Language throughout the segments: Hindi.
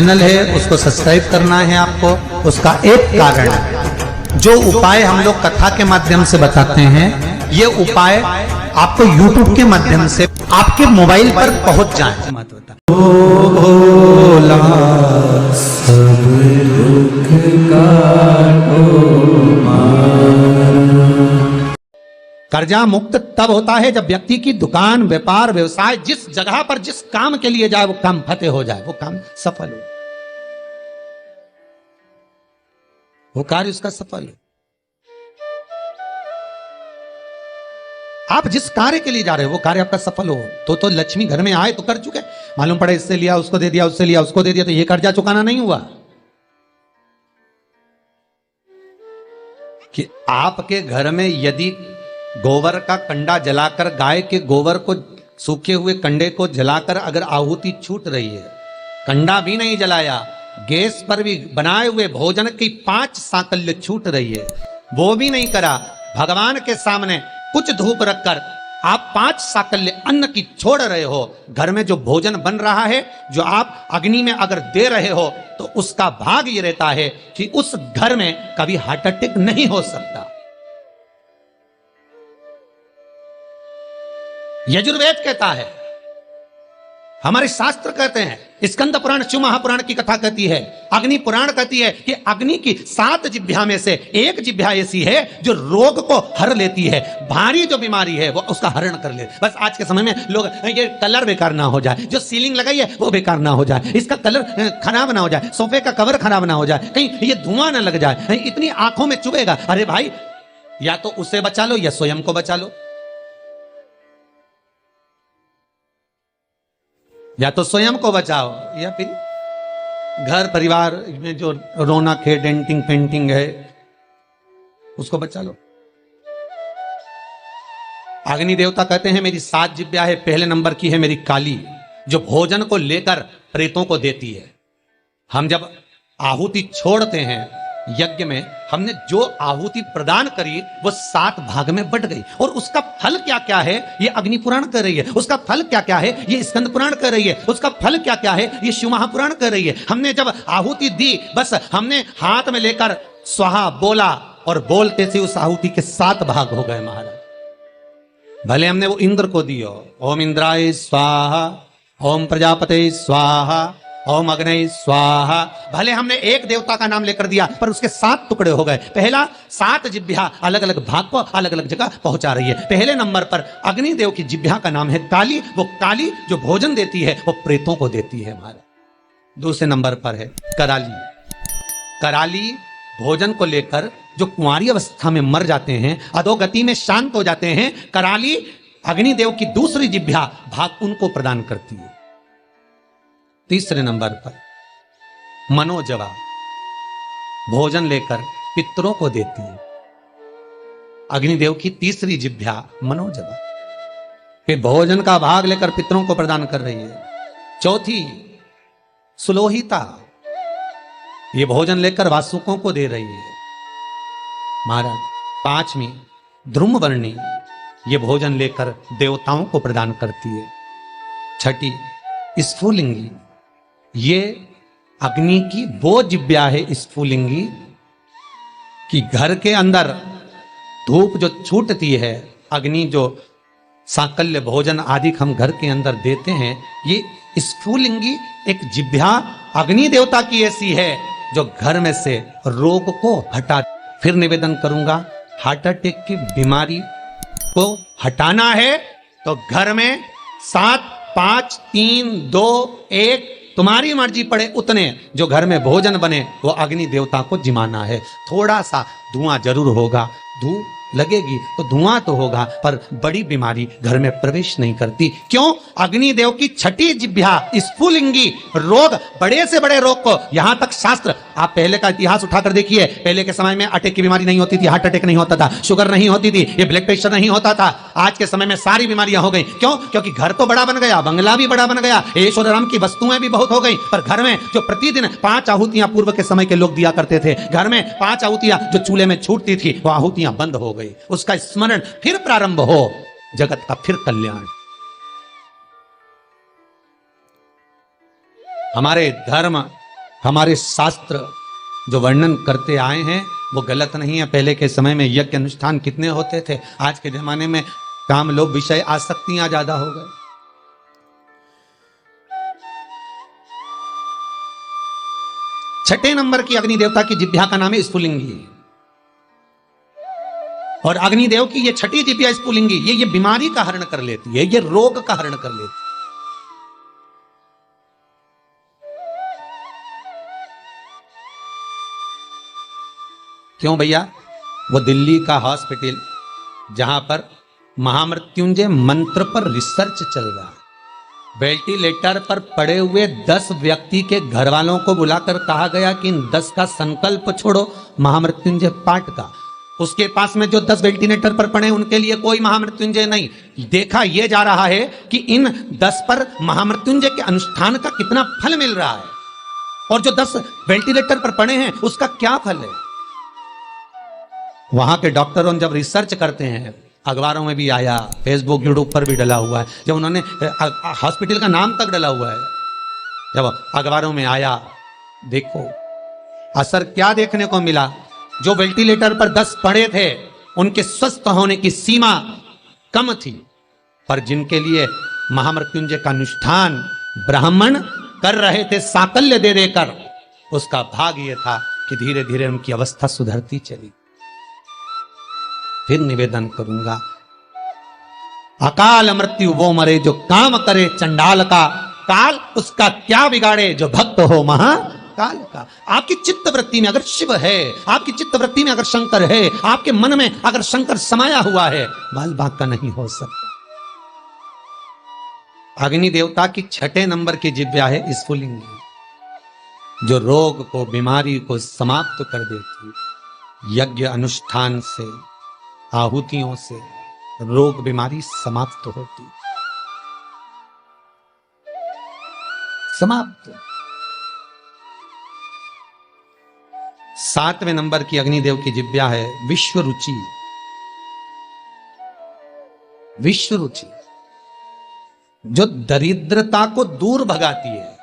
चैनल है उसको सब्सक्राइब करना है आपको। उसका एक कारण है, जो उपाय हम लोग कथा के माध्यम से बताते हैं, ये उपाय आपको YouTube के माध्यम से आपके मोबाइल पर पहुंच जाए। मत बता भोला सब दुख काटो कर्जा मुक्त तब होता है जब व्यक्ति की दुकान, व्यापार, व्यवसाय, जिस जगह पर जिस काम के लिए जाए वो काम फतेह हो जाए, वो काम सफल हो, वो कार्य उसका सफल हो। आप जिस कार्य के लिए जा रहे हो वो कार्य आपका सफल हो तो लक्ष्मी घर में आए तो कर चुके। मालूम पड़े इससे लिया उसको दे दिया, उससे लिया उसको दे दिया, तो ये कर्जा चुकाना नहीं हुआ। कि आपके घर में यदि गोबर का कंडा जलाकर, गाय के गोबर को, सूखे हुए कंडे को जलाकर अगर आहुति छूट रही है, कंडा भी नहीं जलाया, गैस पर भी बनाए हुए भोजन की 5 साकल्य छूट रही है, वो भी नहीं करा, भगवान के सामने कुछ धूप रखकर आप 5 साकल्य अन्न की छोड़ रहे हो, घर में जो भोजन बन रहा है, जो आप अग्नि में अगर दे रहे हो, तो उसका भाग ये रहता है कि उस घर में कभी हार्ट अटैक नहीं हो सकता। यजुर्वेद कहता है, हमारे शास्त्र कहते हैं, स्कंद पुराण, शिव महापुराण की कथा कहती है, अग्नि पुराण कहती है कि अग्नि की 7 जिह्वा में से एक जिह्वा ऐसी है जो रोग को हर लेती है, भारी जो बीमारी है वो उसका हरण कर ले। बस आज के समय में लोग ये कलर बेकार ना हो जाए, जो सीलिंग लगाई है वो बेकार ना हो जाए, इसका कलर खराब ना हो जाए, सोफे का कवर खराब ना हो जाए, कहीं ये धुआं ना लग जाए, इतनी आंखों में चुभेगा। अरे भाई, या तो उसे बचा लो या स्वयं को बचा लो, या तो स्वयं को बचाओ या फिर घर परिवार में जो रौनक है, डेंटिंग पेंटिंग है, उसको बचा लो। अग्नि देवता कहते हैं मेरी 7 जिह्वा है, पहले नंबर की है मेरी काली, जो भोजन को लेकर प्रेतों को देती है। हम जब आहुति छोड़ते हैं यज्ञ में, हमने जो आहुति प्रदान करी वो 7 भाग में बट गई, और उसका फल क्या क्या है ये अग्नि पुराण कर रही है, उसका फल क्या क्या है ये स्कंद पुराण कर रही है, उसका फल क्या क्या है ये शिव महापुराण कर रही है। हमने जब आहुति दी, बस हमने हाथ में लेकर स्वाहा बोला, और बोलते से उस आहुति के 7 भाग हो गए महाराज। भले हमने वो इंद्र को दियो, ओम इंद्राय स्वाहा, ओम प्रजापते स्वाहा, ओम अग्नि स्वाहा, भले हमने एक देवता का नाम लेकर दिया पर उसके 7 टुकड़े हो गए। पहला 7 जिह्वा अलग अलग भाग को अलग अलग जगह पहुंचा रही है। पहले नंबर पर अग्निदेव की जिह्वा का नाम है काली, वो काली जो भोजन देती है वो प्रेतों को देती है हमारा। दूसरे नंबर पर है कराली। कराली भोजन को लेकर जो कुंवारी अवस्था में मर जाते हैं, अधोगति में शांत हो जाते हैं, कराली अग्निदेव की दूसरी जिह्वा भाग उनको प्रदान करती है। तीसरे नंबर पर मनोजवा, भोजन लेकर पितरों को देती है, अग्निदेव की तीसरी जिह्वा मनोजवा, फिर भोजन का भाग लेकर पितरों को प्रदान कर रही है। चौथी सुलोहिता, ये भोजन लेकर वासुकों को दे रही है महाराज। 5वीं ध्रुमवर्णी, ये भोजन लेकर देवताओं को प्रदान करती है। 6ठी स्फुलिंगी, ये अग्नि की वो जिह्वा है स्फुलिंगी कि घर के अंदर धूप जो छूटती है, अग्नि जो साकल्य भोजन आदि हम घर के अंदर देते हैं, ये स्फुलिंगी एक जिह्वा अग्नि देवता की ऐसी है जो घर में से रोग को हटा। फिर निवेदन करूंगा, हार्ट अटैक की बीमारी को हटाना है तो घर में 7, 5, 3, 2, 1 तुम्हारी मर्जी पड़े उतने जो घर में भोजन बने वो अग्नि देवता को जिमाना है। थोड़ा सा धुआं जरूर होगा, धूप लगेगी तो धुआं तो होगा, पर बड़ी बीमारी घर में प्रवेश नहीं करती। क्यों? अग्निदेव की 6ठी जिह्वा स्फुलिंगी रोग, बड़े से बड़े रोग को, यहां तक शास्त्र, आप पहले का इतिहास उठाकर देखिए, पहले के समय में अटैक की बीमारी नहीं होती थी, हार्ट अटैक नहीं होता था, शुगर नहीं होती थी, ये ब्लड प्रेशर नहीं होता था। आज के समय में सारी बीमारियां हो गई। क्यों? क्योंकि घर तो बड़ा बन गया, बंगला भी बड़ा बन गया, ऐश्वर्य राम की वस्तुएं भी बहुत हो गई, पर घर में जो प्रतिदिन 5 आहुतियां पूर्व के समय के लोग दिया करते थे, घर में 5 आहुतियां जो चूल्हे में छूटती थी वो आहुतियां बंद हो गई। उसका स्मरण फिर प्रारंभ हो, जगत का फिर कल्याण। हमारे धर्म हमारे शास्त्र जो वर्णन करते आए हैं वो गलत नहीं है। पहले के समय में यज्ञ अनुष्ठान कितने होते थे, आज के जमाने में काम, लोभ, विषय, आसक्तियां ज्यादा हो गए। छठे नंबर की अग्नि देवता की जिह्वा का नाम है स्फुलिंगी, और अग्निदेव की ये छठी जिह्वा स्फुलिंगी ये बीमारी का हरण कर लेती है, ये रोग का हरण कर लेती है। क्यों भैया? वो दिल्ली का हॉस्पिटल जहां पर महामृत्युंजय मंत्र पर रिसर्च चल रहा है, वेंटिलेटर पर पड़े हुए 10 व्यक्ति के घर वालों को बुलाकर कहा गया कि इन 10 का संकल्प छोड़ो महामृत्युंजय पाठ का। उसके पास में जो 10 वेंटिलेटर पर पड़े उनके लिए कोई महामृत्युंजय नहीं। देखा यह जा रहा है कि इन 10 पर महामृत्युंजय के अनुष्ठान का कितना फल मिल रहा है, और जो 10 वेंटिलेटर पर पड़े हैं उसका क्या फल है। वहां के डॉक्टरों जब रिसर्च करते हैं, अखबारों में भी आया, फेसबुक यूट्यूब पर भी डला हुआ है, जब उन्होंने हॉस्पिटल का नाम तक डला हुआ है, जब अखबारों में आया, देखो असर क्या देखने को मिला। जो वेंटिलेटर पर 10 पड़े थे उनके स्वस्थ होने की सीमा कम थी, पर जिनके लिए महामृत्युंजय का अनुष्ठान ब्राह्मण कर रहे थे साकल्य दे देकर, उसका भाग यह था कि धीरे धीरे उनकी अवस्था सुधरती चली। फिर निवेदन करूंगा, अकाल मृत्यु वो मरे जो काम करे चंडाल का, काल उसका क्या बिगाड़े जो भक्त हो महाकाल का। आपकी चित्त वृत्ति में अगर शिव है, आपकी चित्त वृत्ति में अगर शंकर है, आपके मन में अगर शंकर समाया हुआ है, बाल बांका नहीं हो सकता। अग्नि देवता की छठे नंबर की जिह्वा है स्फुलिंगी, जो रोग को, बीमारी को समाप्त कर देती। यज्ञ अनुष्ठान से, आहुतियों से रोग बीमारी समाप्त होती, समाप्त। 7वें नंबर की अग्निदेव की जिह्वा है विश्व रुचि। विश्व रुचि जो दरिद्रता को दूर भगाती है,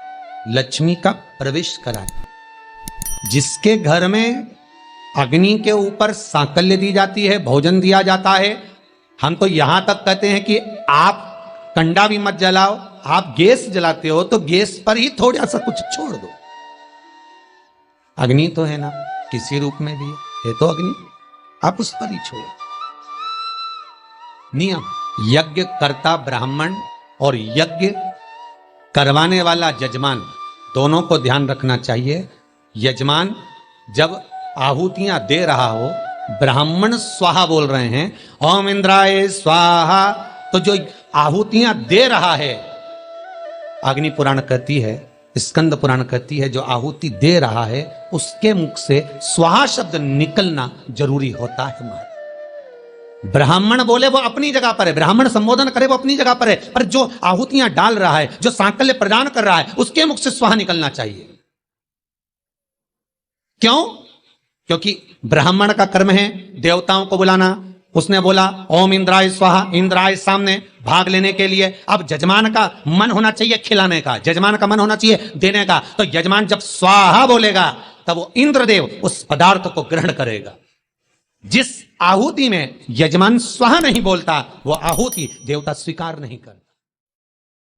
लक्ष्मी का प्रवेश कराती। जिसके घर में अग्नि के ऊपर सांकल्य दी जाती है, भोजन दिया जाता है, हम तो यहां तक कहते हैं कि आप कंडा भी मत जलाओ, आप गैस जलाते हो तो गैस पर ही थोड़ा सा कुछ छोड़ दो। अग्नि तो है ना, किसी रूप में भी है तो अग्नि, आप उस पर ही छोड़ो। नियम, यज्ञ करता ब्राह्मण और यज्ञ करवाने वाला यजमान, दोनों को ध्यान रखना चाहिए। यजमान जब आहुतियां दे रहा हो, ब्राह्मण स्वाहा बोल रहे हैं, ओम इंद्राय स्वाहा, तो जो आहुतियां दे रहा है, अग्नि पुराण कहती है, स्कंद पुराण कहती है, जो आहुति दे रहा है उसके मुख से स्वाहा शब्द निकलना जरूरी होता है। ब्राह्मण बोले वो अपनी जगह पर है, ब्राह्मण संबोधन करे वो अपनी जगह पर है, पर जो आहुतियां डाल रहा है, जो सांकल्य प्रदान कर रहा है, उसके मुख से स्वाहा निकलना चाहिए। क्यों? क्योंकि ब्राह्मण का कर्म है देवताओं को बुलाना। उसने बोला ओम इंद्राय स्वाहा, इंद्राय सामने भाग लेने के लिए। अब यजमान का मन होना चाहिए खिलाने का, यजमान का मन होना चाहिए देने का। तो यजमान जब स्वाहा बोलेगा तब वो इंद्रदेव उस पदार्थ को ग्रहण करेगा। जिस आहुति में यजमान स्वाहा नहीं बोलता, वो आहुति देवता स्वीकार नहीं करता।